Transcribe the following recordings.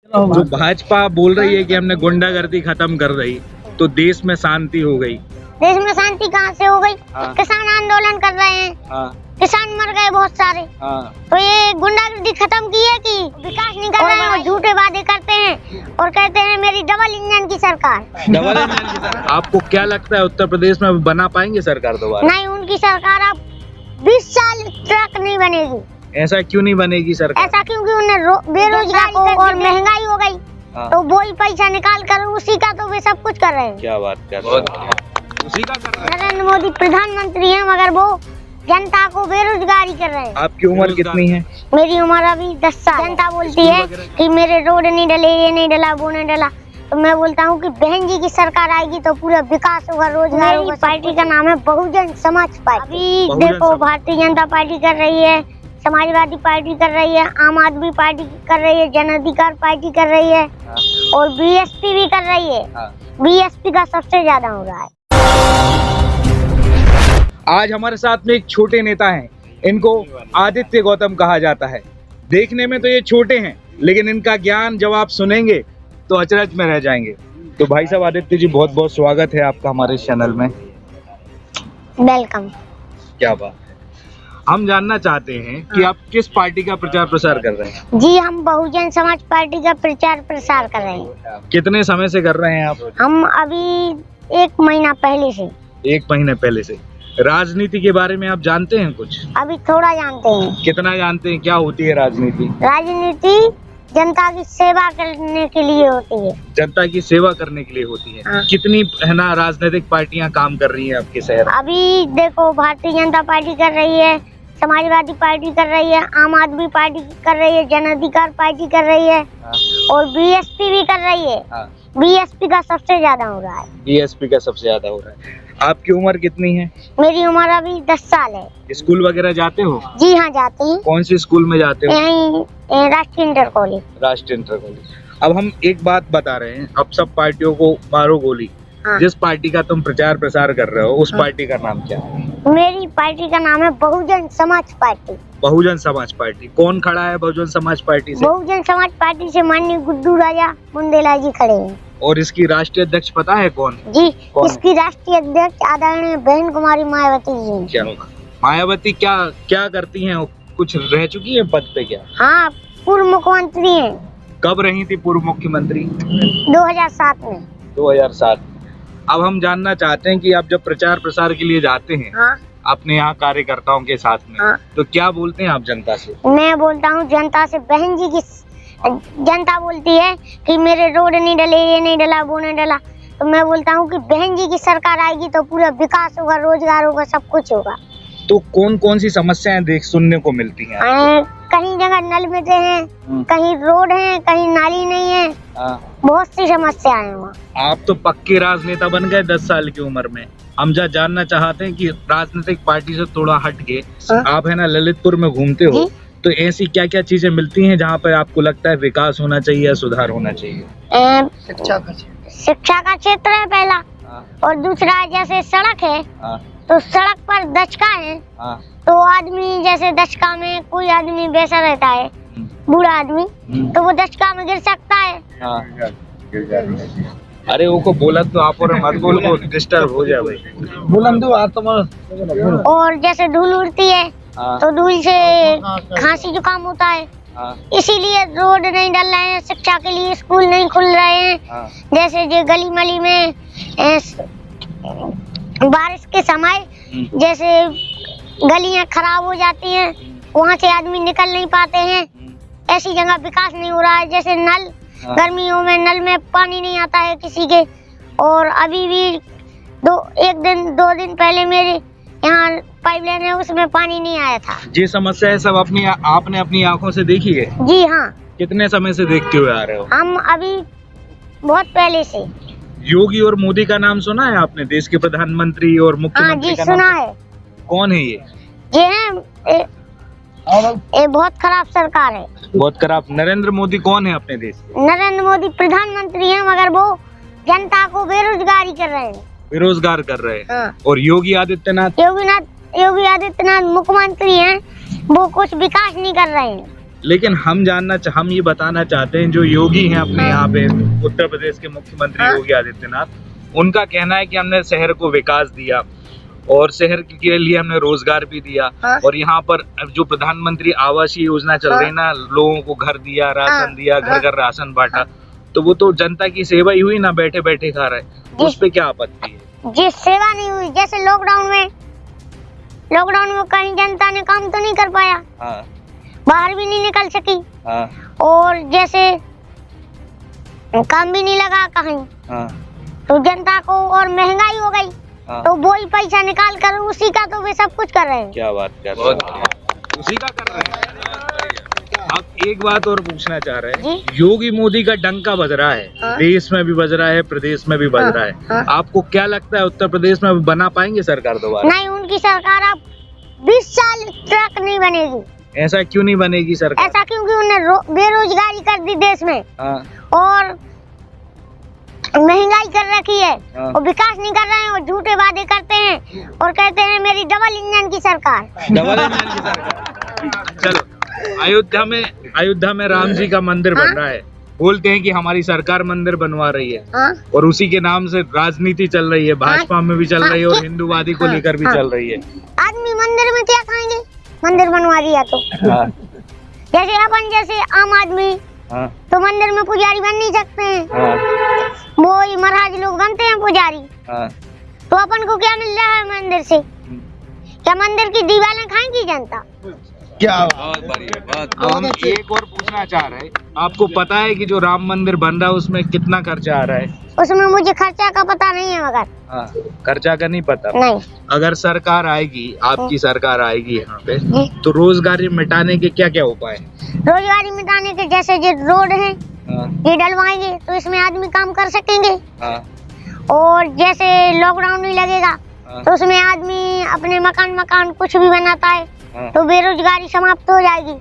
जो भाजपा बोल रही है कि हमने गुंडागर्दी खत्म कर रही तो देश में शांति हो गई। देश में शांति कहाँ से हो गई? किसान आंदोलन कर रहे हैं, किसान मर गए बहुत सारे। तो ये गुंडागर्दी खत्म की है कि विकास नहीं कर रहे हैं और झूठे वादे करते हैं और कहते हैं मेरी डबल इंजन की सरकार। डबल इंजन की सरकार। आपको क्या लगता है उत्तर प्रदेश में बना पाएंगे सरकार दोबारा? नहीं, उनकी सरकार अब 20 साल तक नहीं बनेगी। ऐसा क्यों नहीं बनेगी सरकार? ऐसा क्योंकि उन्हें बेरोजगार को और महंगाई हो गई, तो वही पैसा निकाल कर उसी का तो वे सब कुछ कर रहे हैं। क्या बात कर रहे हैं? उसी का कर रहे हैं। नरेंद्र मोदी प्रधानमंत्री हैं मगर वो जनता को बेरोजगारी कर रहे हैं। आपकी उम्र कितनी है? मेरी उम्र अभी 10 साल। जनता बोलती है कि मेरे रोड नहीं डले, ये नहीं डला, वो नहीं डला, तो मैं बोलता हूँ कि बहन जी की सरकार आएगी तो पूरा विकास होगा, रोजगार होगा। पार्टी का नाम है बहुजन समाज पार्टी। अभी देखो भारतीय जनता पार्टी कर रही है, समाजवादी पार्टी कर रही है, आम आदमी पार्टी कर रही है, जन अधिकार पार्टी कर रही है और बीएसपी भी कर रही है। बीएसपी का सबसे ज्यादा हो रहा है। आज हमारे साथ में एक छोटे नेता हैं, इनको आदित्य गौतम कहा जाता है। देखने में तो ये छोटे हैं लेकिन इनका ज्ञान जब आप सुनेंगे तो अचरज में रह जाएंगे। तो भाई साहब आदित्य जी, बहुत बहुत स्वागत है आपका हमारे चैनल में। वेलकम। क्या बात है। हम जानना चाहते हैं कि आप किस पार्टी का प्रचार प्रसार कर रहे हैं? जी, हम बहुजन समाज पार्टी का प्रचार प्रसार कर रहे हैं। कितने समय से कर रहे हैं आप? हम अभी 1 महीना पहले से। 1 महीने पहले से। राजनीति के बारे में आप जानते हैं कुछ? अभी थोड़ा जानते हैं। कितना जानते हैं? क्या होती है राजनीति? राजनीति जनता की सेवा करने के लिए होती है। जनता की सेवा करने के लिए होती है। हाँ। कितनी है ना राजनीतिक पार्टियां काम कर रही हैं आपके शहर में? अभी देखो भारतीय जनता पार्टी कर रही है, समाजवादी पार्टी कर रही है, आम आदमी पार्टी कर रही है, जन अधिकार पार्टी कर रही है और बीएसपी भी कर रही है। बीएसपी का सबसे ज्यादा हो रहा है। बीएसपी का सबसे ज्यादा हो रहा है। आपकी उम्र कितनी है? मेरी उम्र अभी 10 साल है। स्कूल वगैरह जाते हो? जी हाँ, जाते हैं। कौन सी स्कूल में जाते हो? यहीं राष्ट्रीय इंटर कॉलेज। राष्ट्रीय इंटर कॉलेज। अब हम एक बात बता रहे हैं, अब सब पार्टियों को मारो गोली। जिस पार्टी का तुम प्रचार प्रसार कर रहे हो उस पार्टी का नाम क्या है? मेरी पार्टी का नाम है बहुजन समाज पार्टी। बहुजन समाज पार्टी। कौन खड़ा है बहुजन समाज पार्टी से? बहुजन समाज पार्टी से माननीय गुड्डू राजा मुंडेला जी खड़े हैं। और इसकी राष्ट्रीय अध्यक्ष पता है कौन? जी, कौन? इसकी राष्ट्रीय अध्यक्ष आदरणीय बहन कुमारी मायावती जी। क्या मायावती क्या क्या करती हैं? कुछ रह चुकी है पद पे क्या? हाँ, पूर्व मुख्यमंत्री हैं। कब रही थी पूर्व मुख्यमंत्री? 2007 में। 2007। अब हम जानना चाहते हैं कि आप जब प्रचार प्रसार के लिए जाते हैं अपने यहाँ कार्यकर्ताओं के साथ में, तो क्या बोलते हैं आप जनता से? मैं बोलता हूँ जनता से बहन जी की, जनता बोलती है कि मेरे रोड नहीं डले, ये नहीं डला, वो नहीं डला, तो मैं बोलता हूँ कि बहन जी की सरकार आएगी तो पूरा विकास होगा, रोजगार होगा, सब कुछ होगा। तो कौन कौन सी समस्याएं देख सुनने को मिलती हैं? कहीं जगह नल मिलते हैं, कहीं रोड है, कहीं नाली नहीं है, बहुत सी समस्याएं हैं वहाँ। आप तो पक्के राजनेता बन गए 10 साल की उम्र में। हम जानना चाहते हैं कि राजनीतिक पार्टी से थोड़ा हट के आप है ना ललितपुर में घूमते हो, तो ऐसी क्या क्या चीजें मिलती हैं जहाँ पर आपको लगता है विकास होना चाहिए या सुधार होना चाहिए? शिक्षा का क्षेत्र है पहला, और दूसरा जैसे सड़क है, तो सड़क पर दचका है, तो आदमी जैसे दचका में कोई आदमी वैसा रहता है, बूढ़ा आदमी, तो वो दचका में गिर सकता है। अरे वो को बोला तो आप और मत बोल को डिस्टर्ब हो जाए भाई। बोलन दो आप तो। और जैसे धूल उड़ती है तो धूल से खांसी जुकाम होता है, इसीलिए रोड नहीं डल रहे हैं, शिक्षा के लिए स्कूल नहीं खुल रहे हैं। जैसे जो गली मली में बारिश के समय जैसे गलियां खराब हो जाती हैं, वहाँ से आदमी निकल नहीं पाते हैं, ऐसी जगह विकास नहीं हो रहा है। जैसे नल, गर्मियों में नल में पानी नहीं आता है किसी के, और अभी भी 2 दिन पहले मेरे यहाँ पाइपलाइन है, उसमें पानी नहीं आया था। ये समस्या है सब आपने अपनी आंखों से देखी है? जी हाँ। कितने समय से देखते हुए आ रहे हो? हम अभी बहुत पहले से। योगी और मोदी का नाम सुना है आपने? देश के प्रधानमंत्री और मुख्यमंत्री का सुना है। कौन है ये? ये है ये बहुत खराब सरकार है। बहुत खराब। नरेंद्र मोदी कौन है अपने देश? नरेंद्र मोदी प्रधानमंत्री हैं मगर वो जनता को बेरोजगारी कर रहे हैं। बेरोजगार कर रहे हैं। और योगी आदित्यनाथ? योगी आदित्यनाथ मुख्यमंत्री हैं, वो कुछ विकास नहीं कर रहे हैं। लेकिन हम ये बताना चाहते हैं, जो योगी हैं अपने यहाँ पे उत्तर प्रदेश के मुख्यमंत्री योगी आदित्यनाथ, उनका कहना है कि हमने शहर को विकास दिया और शहर के लिए हमने रोजगार भी दिया, और यहाँ पर जो प्रधानमंत्री आवास योजना चल रही ना, लोगों को घर दिया, राशन दिया, घर घर राशन बांटा, तो वो तो जनता की सेवा ही हुई ना, बैठे बैठे खा रहे हैं, उस पे क्या आपत्ति है? जी सेवा नहीं हुई, जैसे लॉकडाउन में कहीं जनता ने काम तो नहीं कर पाया, बाहर भी नहीं निकल सकी, और जैसे काम भी नहीं लगा कहीं, तो जनता को और महंगाई हो गई, तो वो ही पैसा निकाल कर उसी का तो वे सब कुछ कर रहे हैं। क्या बात कर रहे हैं, उसी का कर रहे हैं। अब एक बात और पूछना चाह रहे हैं, योगी मोदी का डंका बज रहा है, देश में भी बज रहा है, प्रदेश में भी बज रहा है, आपको क्या लगता है उत्तर प्रदेश में बना पाएंगे सरकार दोबारा? नहीं, उनकी सरकार अब 20 साल तक नहीं बनेगी। ऐसा क्यों नहीं बनेगी सरकार? ऐसा क्योंकि उन्होंने बेरोजगारी कर दी देश में, और महंगाई कर रखी है, और विकास नहीं कर रहे हैं, और झूठे वादे करते हैं और कहते हैं मेरी डबल इंजन की सरकार। डबल इंजन की सरकार। चलो, अयोध्या में राम जी का मंदिर बन रहा है, बोलते हैं कि हमारी सरकार मंदिर बनवा रही है, और उसी के नाम से राजनीति चल रही है, भाजपा में भी चल रही है और हिंदूवादी को लेकर भी चल रही है। आदमी मंदिर में क्या खाएंगे, मंदिर बनवा दिया तो। जैसे अपन जैसे आम आदमी तो मंदिर में पुजारी बन नहीं सकते हैं, वो ही महाराज लोग बनते हैं पुजारी, तो अपन को क्या मिल रहा है मंदिर से? क्या मंदिर की दीवारें खाएंगी जनता? क्या बात। हम एक और पूछना चाह रहे हैं, आपको पता है कि जो राम मंदिर बन रहा है उसमें कितना खर्चा आ रहा है? उसमें मुझे खर्चा का पता नहीं है, मगर खर्चा का नहीं पता। नहीं। अगर सरकार आएगी, आपकी सरकार आएगी यहाँ पे, तो रोजगारी मिटाने के क्या क्या उपाय? रोजगारी मिटाने के जैसे जो रोड है ये डलवाएंगे तो इसमें आदमी काम कर सकेंगे, और जैसे लॉकडाउन नहीं लगेगा तो उसमें आदमी अपने मकान कुछ भी बनाता है तो बेरोजगारी समाप्त हो जाएगी।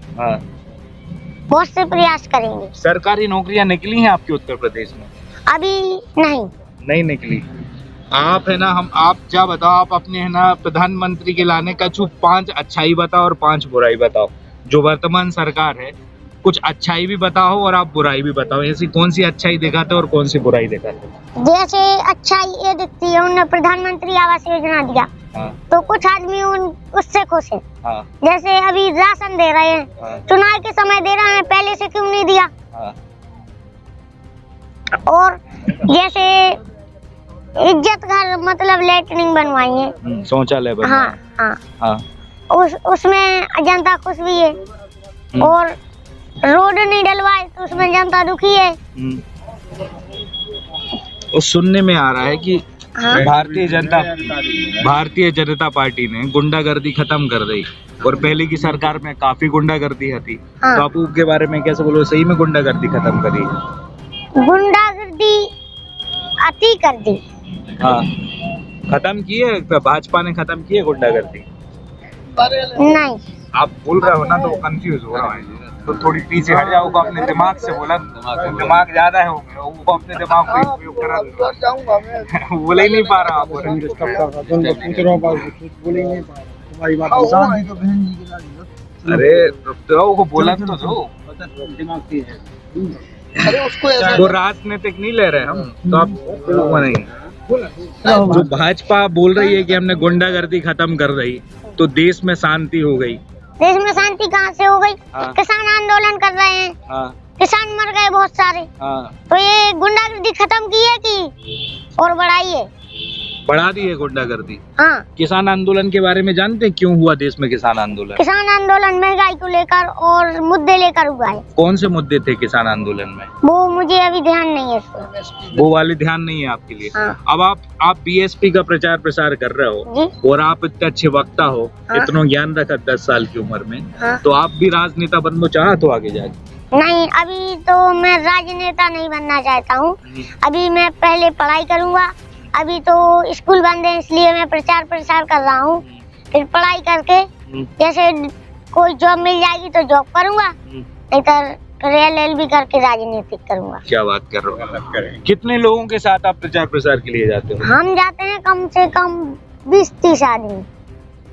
बहुत से प्रयास करेंगे। सरकारी नौकरियां निकली हैं आपके उत्तर प्रदेश में? अभी नहीं निकली। आप है ना, आप क्या बताओ, आप अपने है ना प्रधानमंत्री के लाने का 5 अच्छाई बताओ और 5 बुराई बताओ। जो वर्तमान सरकार है, कुछ अच्छाई भी बताओ और आप बुराई भी बताओ। ऐसी कौन सी अच्छाई दिखाते और कौन सी बुराई दिखाते? जैसे अच्छाई ये दिखती है, उन्होंने प्रधानमंत्री आवास योजना दिया, तो कुछ आदमी उससे खुश है। जैसे अभी राशन दे रहे हैं, चुनाव के समय दे रहे हैं, पहले से क्यों नहीं दिया? और जैसे इज्जत घर मतलब लेटरिंग बनवाई है, शौचालय बनवाए। उसमें जनता खुश भी है, और रोड नहीं डलवाए तो उसमें जनता दुखी है। उस सुनने में आ रहा है कि भारतीय जनता पार्टी ने गुंडागर्दी खत्म कर दी, और पहले की सरकार में काफी गुंडागर्दी थी। तो आप उसके बारे में कैसे बोलो, सही में गुंडागर्दी खत्म करी? गुंडागर्दी अति कर दी। खत्म की है, भाजपा ने खत्म की है गुंडागर्दी? नहीं। आप बोल रहे हो ना तो कंफ्यूज हो रहा है, तो थोड़ी पीछे हट जाओ, अपने दिमाग से बोला, दिमाग ज्यादा है वो अपने दिमाग को उपयोग करा। बोल ही नहीं पा रहा आप। अरे तो बोला तो दो, वो राजनीतिक नहीं ले रहे हम, तो आप नहीं। जो भाजपा बोल रही है कि हमने गुंडागर्दी खत्म कर दी तो देश में शांति हो गई। देश में शांति कहाँ से हो गई? किसान आंदोलन कर रहे हैं, किसान मर गए बहुत सारे, तो ये गुंडागर्दी खत्म की है कि और बढ़ाई है? बढ़ा दी है गुंडागर्दी। किसान आंदोलन के बारे में जानते हैं क्यों हुआ देश में किसान आंदोलन? किसान आंदोलन महंगाई को लेकर और मुद्दे लेकर हुआ है। कौन से मुद्दे थे किसान आंदोलन में? वो मुझे अभी ध्यान नहीं है, वो वाले ध्यान नहीं है आपके लिए। अब आप बीएसपी का प्रचार प्रसार कर रहे हो और आप इतने अच्छे वक्ता हो, इतना ज्ञान रखा 10 साल की उम्र में, तो आप भी राजनेता बनना चाह तो आगे जाके? नहीं, अभी तो मैं राजनेता नहीं बनना चाहता हूँ। अभी मैं पहले पढ़ाई करूँगा, अभी तो स्कूल बंद है इसलिए मैं प्रचार प्रसार कर रहा हूँ। फिर पढ़ाई करके जैसे कोई जॉब मिल जाएगी तो जॉब करूँगा, नहीं तो LLB करके राजनीतिक करूँगा। क्या बात कर रहे हो? कितने लोगों के साथ आप प्रचार प्रसार के लिए जाते हो? हम जाते हैं कम से कम 20-30 आदमी।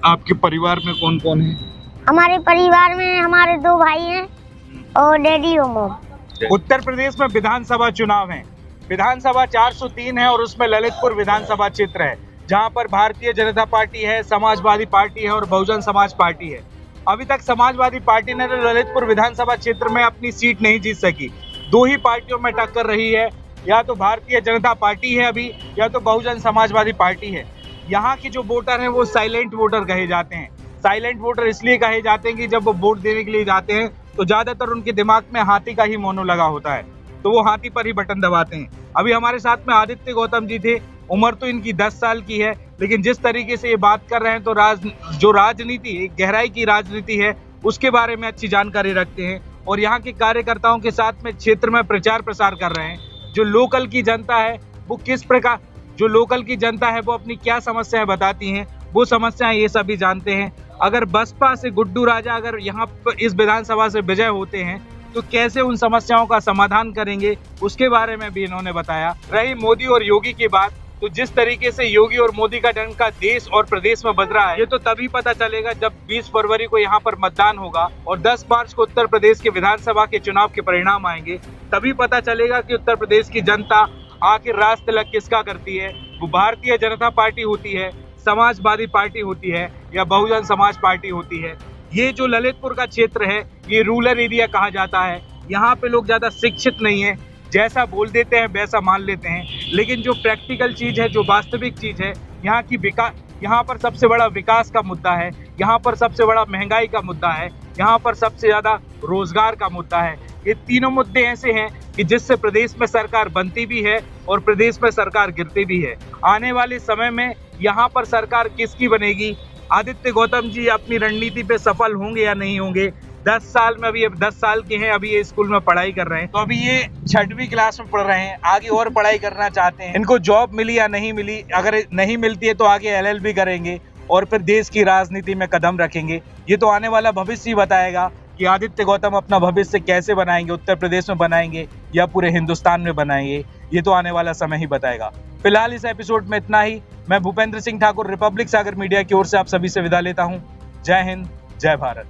आपके परिवार में कौन कौन है? हमारे परिवार में हमारे 2 भाई हैं और डैडी और मॉम। उत्तर प्रदेश में विधानसभा चुनाव है। विधानसभा 403 है और उसमें ललितपुर विधानसभा क्षेत्र है, जहां पर भारतीय जनता पार्टी है, समाजवादी पार्टी है और बहुजन समाज पार्टी है। अभी तक समाजवादी पार्टी ने ललितपुर विधानसभा क्षेत्र में अपनी सीट नहीं जीत सकी। दो ही पार्टियों में टक्कर रही है, या तो भारतीय जनता पार्टी है अभी, या तो बहुजन समाजवादी पार्टी है। यहाँ की जो वोटर हैं वो साइलेंट वोटर कहे जाते हैं। साइलेंट वोटर इसलिए कहे जाते हैं कि जब वो वोट देने के लिए जाते हैं तो ज्यादातर उनके दिमाग में हाथी का ही मोनो लगा होता है, तो वो हाथी पर ही बटन दबाते हैं। अभी हमारे साथ में आदित्य गौतम जी थे। उम्र तो इनकी 10 साल की है, लेकिन जिस तरीके से ये बात कर रहे हैं तो जो राजनीति, गहराई की राजनीति है, उसके बारे में अच्छी जानकारी रखते हैं और यहाँ के कार्यकर्ताओं के साथ में क्षेत्र में प्रचार प्रसार कर रहे हैं। जो लोकल की जनता है वो किस प्रकार, जो लोकल की जनता है वो अपनी क्या समस्याएं बताती हैं, वो समस्याएं ये सभी जानते हैं। अगर बसपा से गुड्डू राजा अगर यहाँ पर इस विधानसभा से विजय होते हैं तो कैसे उन समस्याओं का समाधान करेंगे, उसके बारे में भी इन्होंने बताया। रही मोदी और योगी की बात, तो जिस तरीके से योगी और मोदी का डंका देश और प्रदेश में बज रहा है, ये तो तभी पता चलेगा जब 20 फरवरी को यहाँ पर मतदान होगा और 10 मार्च को उत्तर प्रदेश के विधानसभा के चुनाव के परिणाम आएंगे। तभी पता चलेगा कि उत्तर प्रदेश की जनता आखिर राज तिलक किसका करती है, वो भारतीय जनता पार्टी होती है, समाजवादी पार्टी होती है या बहुजन समाज पार्टी होती है। ये जो ललितपुर का क्षेत्र है ये रूरल एरिया कहा जाता है। यहाँ पे लोग ज्यादा शिक्षित नहीं है, जैसा बोल देते हैं वैसा मान लेते हैं, लेकिन जो प्रैक्टिकल चीज है, जो वास्तविक चीज है, यहाँ की यहाँ पर सबसे बड़ा विकास का मुद्दा है, यहाँ पर सबसे बड़ा महंगाई का मुद्दा है, यहाँ पर सबसे ज्यादा रोजगार का मुद्दा है। ये तीनों मुद्दे ऐसे हैं कि जिससे प्रदेश में सरकार बनती भी है और प्रदेश में सरकार गिरती भी है। आने वाले समय में यहाँ पर सरकार किसकी बनेगी, आदित्य गौतम जी अपनी रणनीति पे सफल होंगे या नहीं होंगे। 10 साल में, अभी 10 साल के हैं, अभी ये स्कूल में पढ़ाई कर रहे हैं, तो अभी ये 6वीं क्लास में पढ़ रहे हैं, आगे और पढ़ाई करना चाहते हैं। इनको जॉब मिली या नहीं मिली, अगर नहीं मिलती है तो आगे LLB करेंगे और फिर देश की राजनीति में कदम रखेंगे। ये तो आने वाला भविष्य ही बताएगा कि आदित्य गौतम अपना भविष्य कैसे बनाएंगे, उत्तर प्रदेश में बनाएंगे या पूरे हिंदुस्तान में बनाएंगे, ये तो आने वाला समय ही बताएगा। फिलहाल इस एपिसोड में इतना ही। मैं भूपेंद्र सिंह ठाकुर, रिपब्लिक सागर मीडिया की ओर से आप सभी से विदा लेता हूँ। जय हिंद, जय भारत।